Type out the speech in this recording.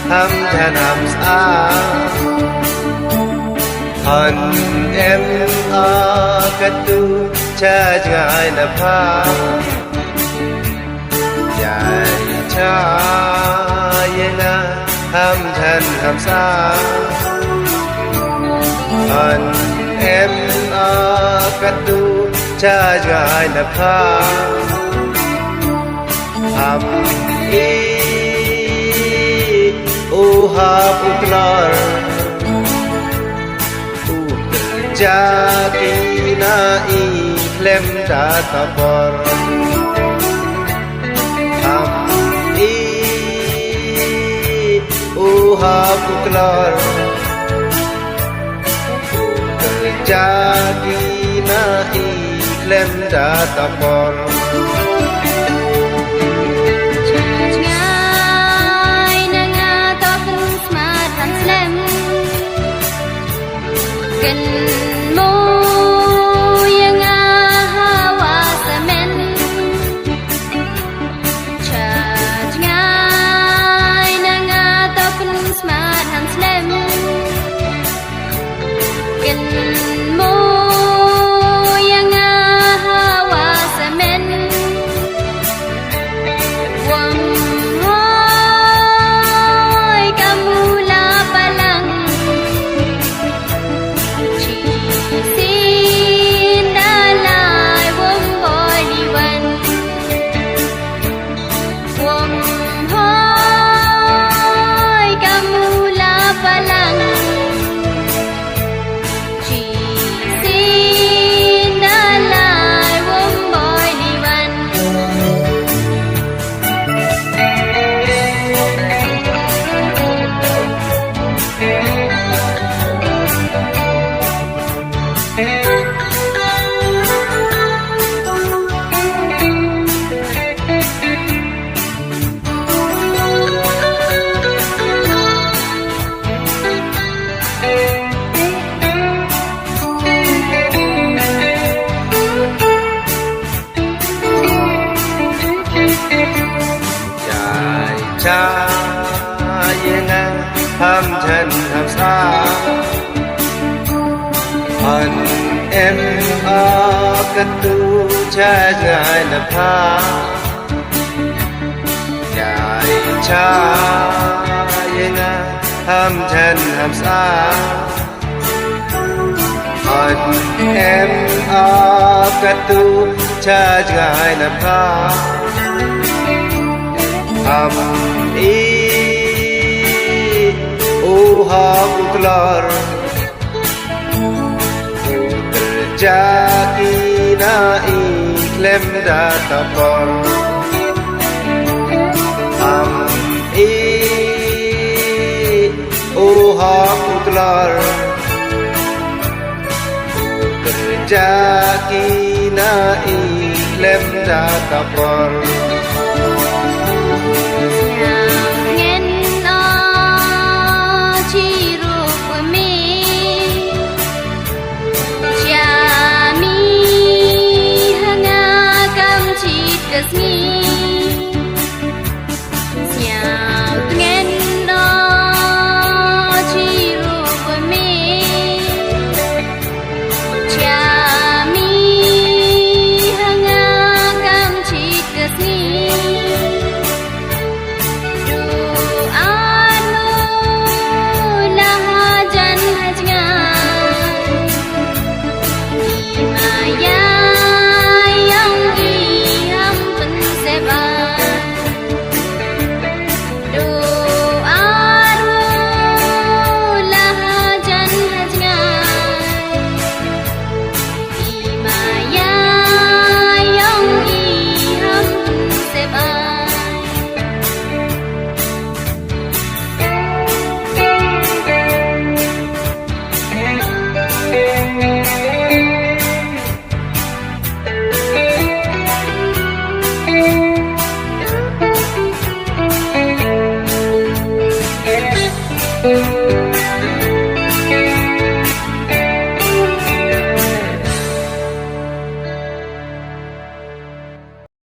hăm than hăm xa hân em cất tu cha ngài là pha dài cha yena hăm than hăm xa hân em cất tu cha ngài là pha hăm Uha putlar Jati na iklem datapor Ham Uha putlar Jati na iklem datapor Gần mô yang hawa semen Chad ngai nanga topun smart hanslem Gần mô yang hawa semen Wam hoy kamula palang Xin đã lại vốn bồi đi văn Vốn hỏi kamu la palang Chỉ xin đã lại vốn bồi đi văn Cha yena hăm than hăm xa hân em cất tu cha ngài là pha dài cha yena hăm than hăm xa hân em cất tu cha ngài là pha Ham Uha putlar Jati na iklem datapor Ham Uha putlar Jati na iklem datapor Kasmi Siap dengan no ciru kami Jami hangagam cik kasmi Doanu lahajan hajngan Imaya Thank you.